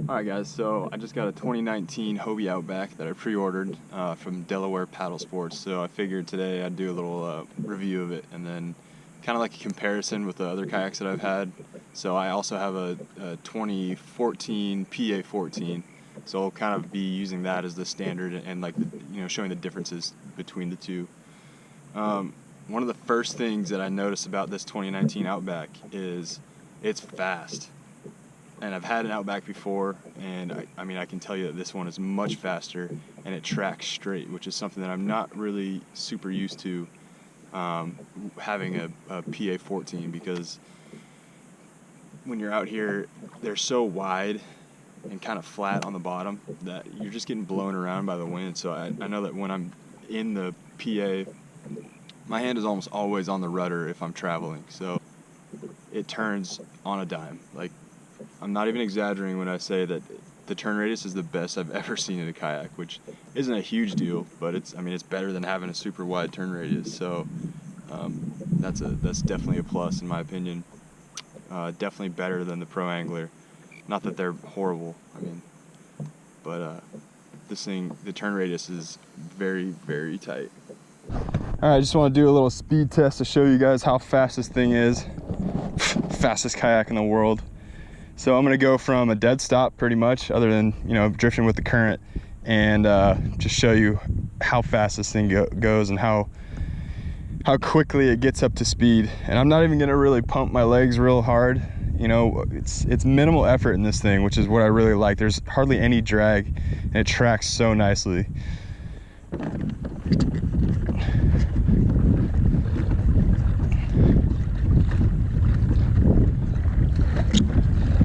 Alright guys, so I just got a 2019 Hobie Outback that I pre-ordered from Delaware Paddle Sports, so I figured today I'd do a little review of it and then kind of like a comparison with the other kayaks that I've had. So I also have a 2014 PA14, so I'll kind of be using that as the standard and like showing the differences between the two. One of the first things that I noticed about this 2019 Outback is it's fast. And I've had an Outback before, and I mean I can tell you that this one is much faster and it tracks straight, which is something that I'm not really super used to having a PA14, because when you're out here they're so wide and kind of flat on the bottom that you're just getting blown around by the wind. So I know that when I'm in the PA, my hand is almost always on the rudder if I'm traveling, so it turns on a dime. Like, I'm not even exaggerating when I say that the turn radius is the best I've ever seen in a kayak, which isn't a huge deal, but it's better than having a super wide turn radius. So that's definitely a plus in my opinion. Definitely better than the Pro Angler. Not that they're horrible, but this thing, the turn radius is very, very tight. All right, I just want to do a little speed test to show you guys how fast this thing is. Fastest kayak in the world. So I'm gonna go from a dead stop pretty much, other than drifting with the current, and just show you how fast this thing goes and how quickly it gets up to speed. And I'm not even gonna really pump my legs real hard. It's minimal effort in this thing, which is what I really like. There's hardly any drag and it tracks so nicely.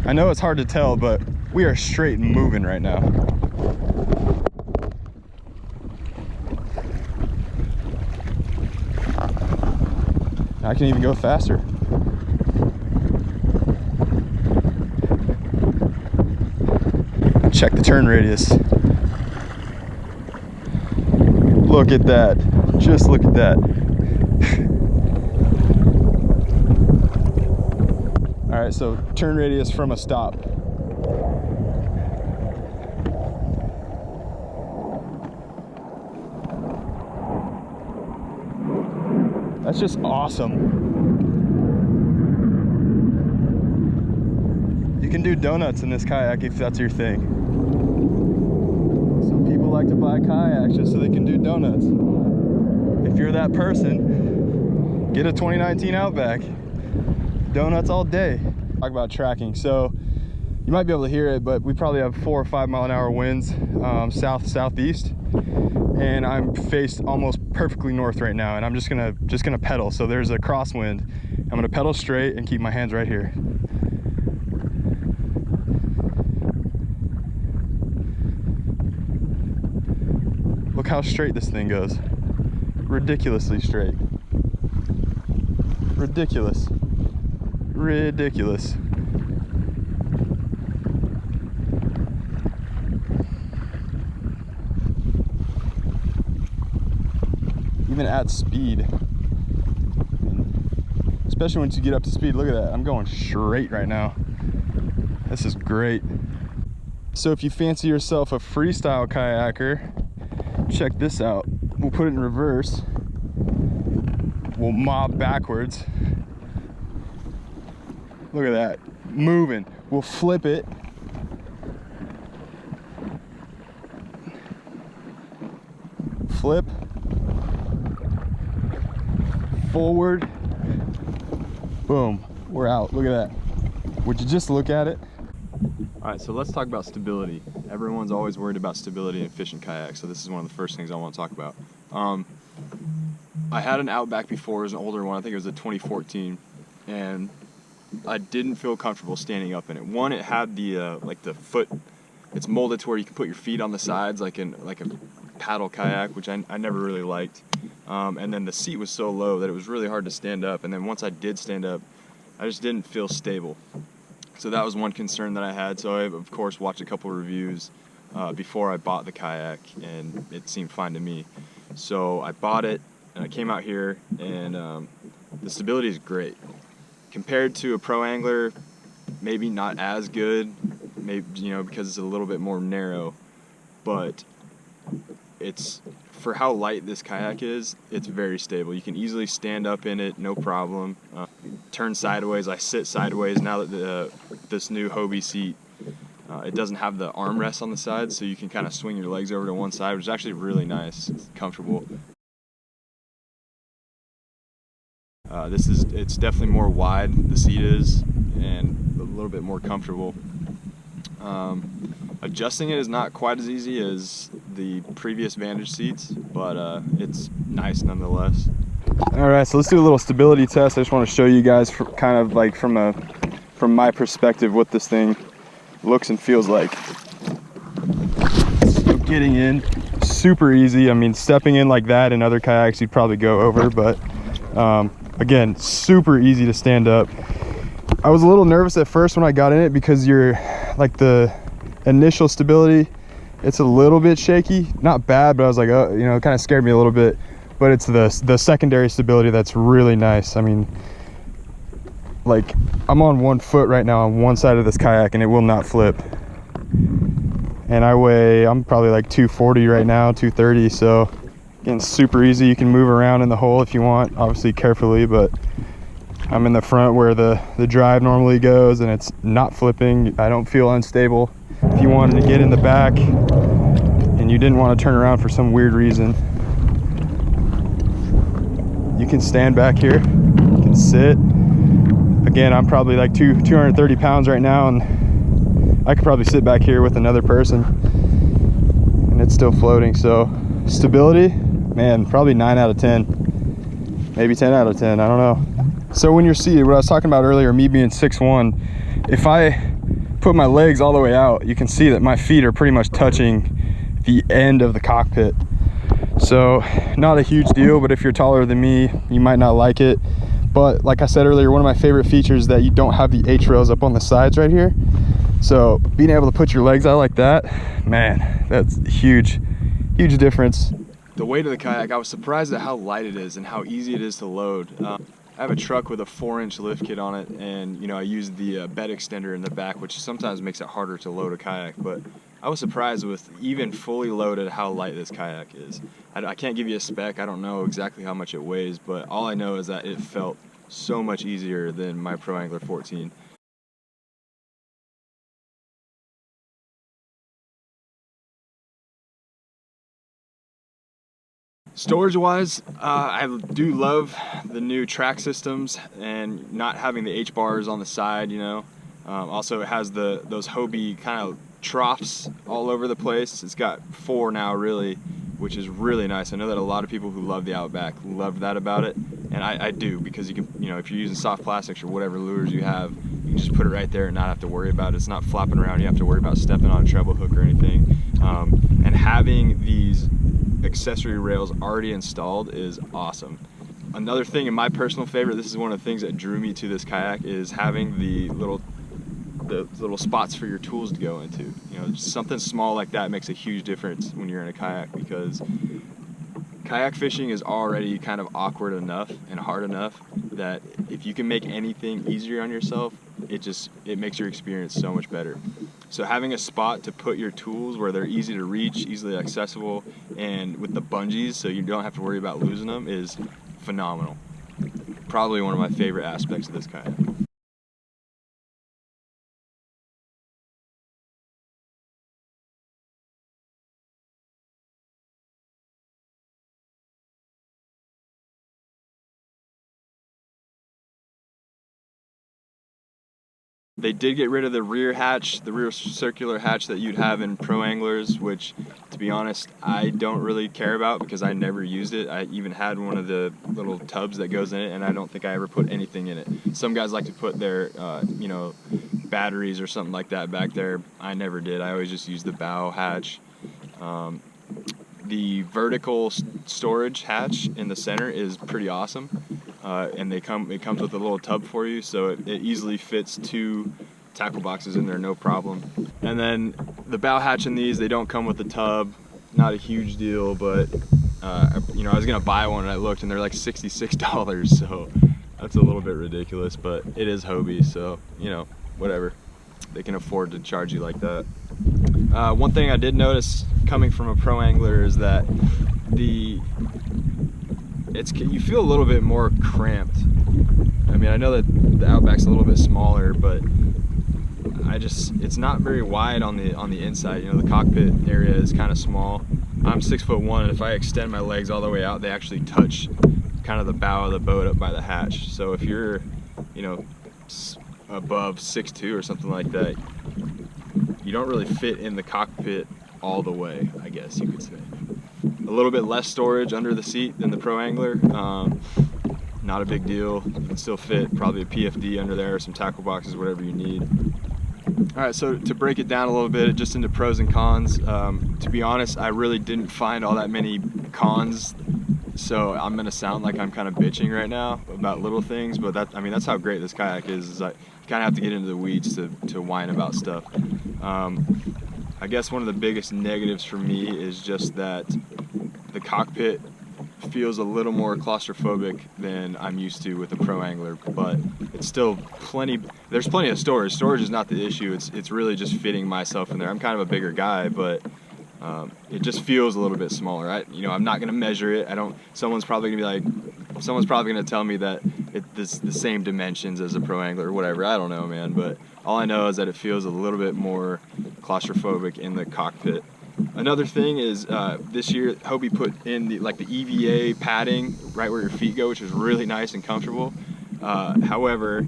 I know it's hard to tell, but we are straight and moving right now. I can even go faster. Check the turn radius. Look at that. Just look at that. All right, so turn radius from a stop. That's just awesome. You can do donuts in this kayak if that's your thing. Some people like to buy kayaks just so they can do donuts. If you're that person, get a 2019 Outback. Donuts all day. Talk about tracking. So you might be able to hear it, but we probably have 4 or 5 mile an hour winds, southeast, and I'm faced almost perfectly north right now, and I'm just gonna pedal. So there's a crosswind. I'm gonna pedal straight and keep my hands right here. Look how straight this thing goes. Ridiculously straight. Ridiculous. Ridiculous. Even at speed, especially once you get up to speed. Look at that, I'm going straight right now. This is great. So if you fancy yourself a freestyle kayaker, check this out. We'll put it in reverse. We'll mob backwards. Look at that, moving. We'll flip it. Flip. Forward. Boom, we're out. Look at that. Would you just look at it? All right, so let's talk about stability. Everyone's always worried about stability in fishing kayaks, so this is one of the first things I want to talk about. I had an Outback before. It was an older one. I think it was a 2014, and I didn't feel comfortable standing up in it. One, it had the like the foot, it's molded to where you can put your feet on the sides like a paddle kayak, which I never really liked. And then the seat was so low that it was really hard to stand up. And then once I did stand up, I just didn't feel stable. So that was one concern that I had. So I, of course, watched a couple reviews before I bought the kayak, and it seemed fine to me. So I bought it, and I came out here, and the stability is great. Compared to a Pro Angler, maybe not as good, maybe, you know, because it's a little bit more narrow, but it's, for how light this kayak is, it's very stable. You can easily stand up in it, no problem. Turn sideways. I sit sideways now that this new Hobie seat, it doesn't have the armrest on the side, so you can kind of swing your legs over to one side, which is actually really nice. It's comfortable. It's definitely more wide, the seat is, and a little bit more comfortable. Adjusting it is not quite as easy as the previous Vantage seats, but it's nice nonetheless. All right, so let's do a little stability test. I just want to show you guys kind of like from my perspective what this thing looks and feels like. So getting in, super easy. I mean, stepping in like that in other kayaks you'd probably go over, but again, super easy to stand up. I was a little nervous at first when I got in it because you're like the initial stability, it's a little bit shaky, not bad, but I was like, oh, you know, it kind of scared me a little bit. But it's the secondary stability that's really nice. I mean, like, I'm on one foot right now on one side of this kayak and it will not flip. And I'm probably like 240 right now, 230. So again, super easy. You can move around in the hole if you want, obviously carefully, but I'm in the front where the drive normally goes and it's not flipping. I don't feel unstable. If you wanted to get in the back and you didn't want to turn around for some weird reason, you can stand back here, you can sit. Again, I'm probably like 230 pounds right now, and I could probably sit back here with another person and it's still floating. So stability, man, probably 9 out of 10, maybe 10 out of 10, I don't know. So when you're seated, what I was talking about earlier, me being 6'1", if I put my legs all the way out, you can see that my feet are pretty much touching the end of the cockpit. So not a huge deal, but if you're taller than me, you might not like it. But like I said earlier, one of my favorite features is that you don't have the H rails up on the sides right here. So being able to put your legs out like that, man, that's a huge difference. The weight of the kayak, I was surprised at how light it is and how easy it is to load. I have a truck with a 4-inch lift kit on it, and you know, I use the bed extender in the back, which sometimes makes it harder to load a kayak, but I was surprised with even fully loaded how light this kayak is. I can't give you a spec, I don't know exactly how much it weighs, but all I know is that it felt so much easier than my Pro Angler 14. Storage wise, I do love the new track systems and not having the H bars on the side, you know. Also it has those Hobie kind of troughs all over the place. It's got 4 now really, which is really nice. I know that a lot of people who love the Outback love that about it, and I do, because you can, you know, if you're using soft plastics or whatever lures you have, you can just put it right there and not have to worry about it. It's not flopping around, you have to worry about stepping on a treble hook or anything. And having these accessory rails already installed is awesome. Another thing, and my personal favorite, this is one of the things that drew me to this kayak, is having the little spots for your tools to go into. You know, just something small like that makes a huge difference when you're in a kayak, because kayak fishing is already kind of awkward enough and hard enough that if you can make anything easier on yourself, it makes your experience so much better. So having a spot to put your tools where they're easy to reach, easily accessible, and with the bungees so you don't have to worry about losing them is phenomenal. Probably one of my favorite aspects of this kayak. They did get rid of the rear hatch, the rear circular hatch that you'd have in Pro Anglers, which, to be honest, I don't really care about because I never used it. I even had one of the little tubs that goes in it, and I don't think I ever put anything in it. Some guys like to put their, you know, batteries or something like that back there. I never did. I always just used the bow hatch. The vertical storage hatch in the center is pretty awesome. And it comes with a little tub for you, so it easily fits 2 tackle boxes in there, no problem. And then the bow hatch in these, they don't come with a tub. Not a huge deal, but you know, I was gonna buy one and I looked and they're like $66, so that's a little bit ridiculous, but it is Hobie, so you know, whatever. they can afford to charge you like that. One thing I did notice coming from a pro angler is that you feel a little bit more cramped. I mean, I know that the Outback's a little bit smaller, but it's not very wide on the inside. You know, the cockpit area is kind of small. I'm 6'1", and if I extend my legs all the way out, they actually touch kind of the bow of the boat up by the hatch. So if you're, you know, above 6'2" or something like that, you don't really fit in the cockpit all the way, I guess you could say. A little bit less storage under the seat than the pro angler. Not a big deal. You can still fit probably a PFD under there, some tackle boxes, whatever you need. All right, so to break it down a little bit, just into pros and cons, to be honest, I really didn't find all that many cons, so I'm gonna sound like I'm kind of bitching right now about little things, but that's how great this kayak is you kind of have to get into the weeds to whine about stuff. I guess one of the biggest negatives for me is just that the cockpit feels a little more claustrophobic than I'm used to with a pro angler, but it's still there's plenty of storage. Storage is not the issue. It's really just fitting myself in there. I'm kind of a bigger guy, but it just feels a little bit smaller. I'm not gonna measure it. Someone's probably gonna tell me that it's the same dimensions as a pro angler or whatever. I don't know, man, but all I know is that it feels a little bit more claustrophobic in the cockpit. Another thing is this year Hobie put in the EVA padding right where your feet go, which is really nice and comfortable. However,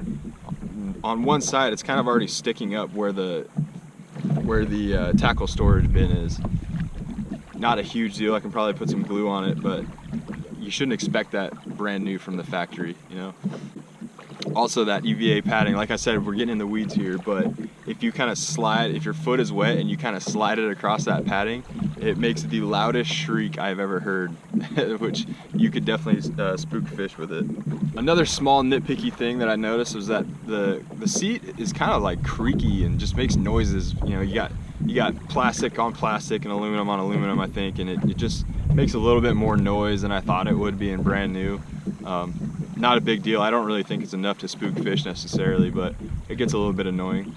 on one side it's kind of already sticking up where the tackle storage bin is. Not a huge deal. I can probably put some glue on it, but you shouldn't expect that brand new from the factory, you know. Also, that EVA padding, like I said, we're getting in the weeds here, but if you kind of if your foot is wet and you kind of slide it across that padding, it makes the loudest shriek I've ever heard, which you could definitely spook fish with it. Another small nitpicky thing that I noticed was that the seat is kind of like creaky and just makes noises. You know, you got plastic on plastic and aluminum on aluminum, I think, and it just makes a little bit more noise than I thought it would being brand new. Not a big deal. I don't really think it's enough to spook fish necessarily, but it gets a little bit annoying.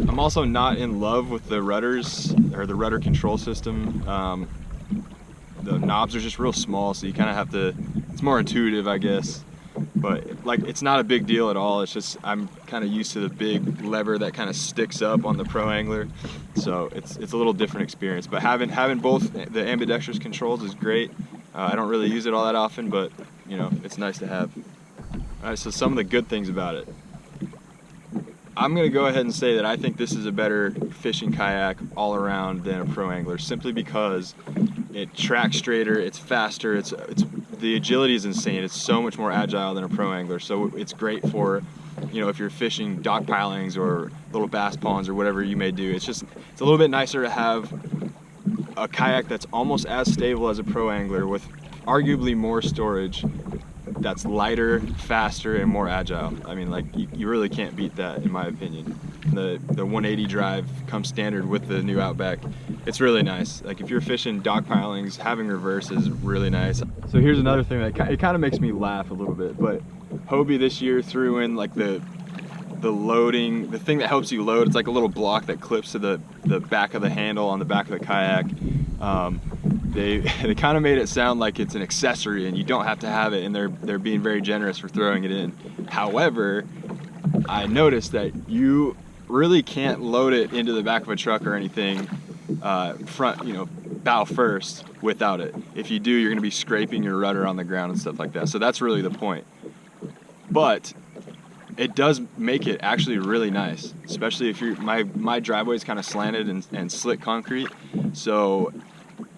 I'm also not in love with the rudders, or the rudder control system. The knobs are just real small, so you kind of have to, it's more intuitive, I guess. But it's not a big deal at all. It's just I'm kind of used to the big lever that kind of sticks up on the pro angler, so it's a little different experience. But having both the ambidextrous controls is great. I don't really use it all that often, but you know, it's nice to have. All right, so some of the good things about it. I'm gonna go ahead and say that I think this is a better fishing kayak all around than a pro angler, simply because it tracks straighter, it's faster, the agility is insane. It's so much more agile than a pro angler, so it's great for, you know, if you're fishing dock pilings or little bass ponds or whatever you may do. It's a little bit nicer to have a kayak that's almost as stable as a pro angler with arguably more storage, that's lighter, faster, and more agile. I mean, you really can't beat that, in my opinion. The 180 drive comes standard with the new Outback. It's really nice. Like, if you're fishing dock pilings, having reverse is really nice. So here's another thing that it kind of makes me laugh a little bit, but Hobie this year threw in the loading, the thing that helps you load. It's like a little block that clips to the back of the handle on the back of the kayak. They kind of made it sound like it's an accessory and you don't have to have it, and they're being very generous for throwing it in. However, I noticed that you really can't load it into the back of a truck or anything bow first without it. If you do, you're going to be scraping your rudder on the ground and stuff like that. So that's really the point. But it does make it actually really nice, especially if my driveway is kind of slanted and slick concrete. So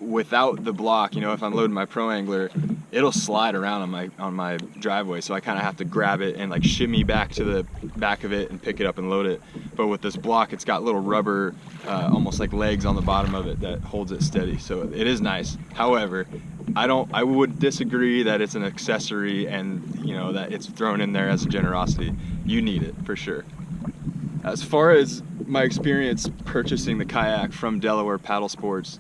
without the block, you know, if I'm loading my pro angler, it'll slide around on my driveway, so I kind of have to grab it and shimmy back to the back of it and pick it up and load it. But with this block, it's got little rubber almost like legs on the bottom of it that holds it steady, so it is nice. However, I would disagree that it's an accessory and, you know, that it's thrown in there as a generosity. You need it for sure. As far as my experience purchasing the kayak from Delaware Paddle Sports,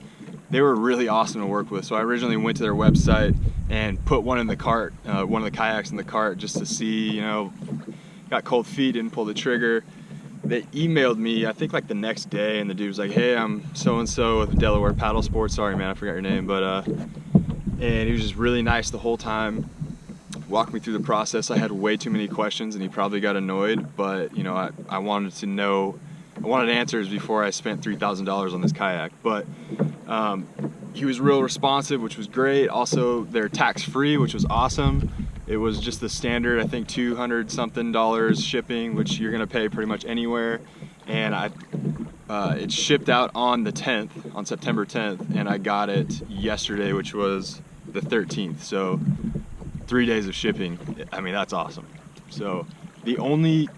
they were really awesome to work with. So I originally went to their website and put one in the cart, one of the kayaks in the cart, just to see, you know, got cold feet, didn't pull the trigger. they emailed me, I think like the next day, and the dude was like, hey, I'm so-and-so with Delaware Paddle Sports. Sorry, man, I forgot your name. But, and he was just really nice the whole time, walked me through the process. I had way too many questions, and he probably got annoyed, but, you know, I wanted to know, I wanted answers before I spent $3,000 on this kayak. But he was real responsive, which was great. Also, they're tax-free, which was awesome. It was just the standard, I think, $200-something shipping, which you're gonna pay pretty much anywhere. And it shipped out on the 10th, on September 10th, and I got it yesterday, which was the 13th. So 3 days of shipping. I mean, that's awesome. So the only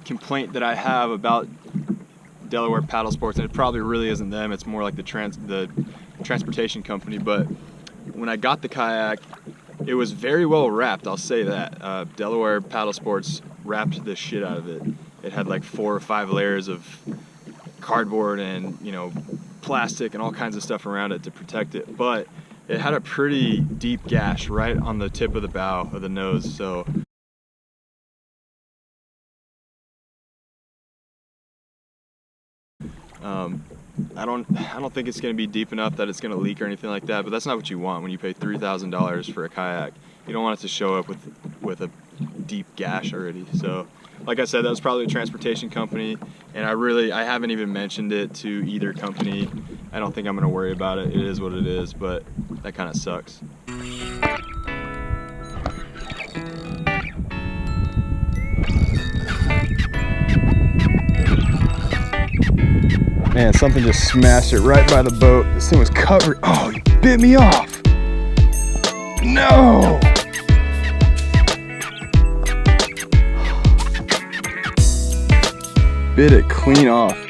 complaint that I have about Delaware Paddle Sports, and it probably really isn't them, it's more like the transportation company, but when I got the kayak, it was very well wrapped, I'll say that. Delaware Paddle Sports wrapped the shit out of it. It had like 4 or 5 layers of cardboard and, you know, plastic and all kinds of stuff around it to protect it, but it had a pretty deep gash right on the tip of the bow of the nose. So I don't think it's going to be deep enough that it's going to leak or anything like that, but that's not what you want when you pay $3,000 for a kayak. You don't want it to show up with a deep gash already. So like I said, that was probably a transportation company, and I haven't even mentioned it to either company. I don't think I'm going to worry about it. It is what it is, but that kind of sucks. Man, something just smashed it right by the boat. This thing was covered. Oh, he bit me off. No! Bit it clean off.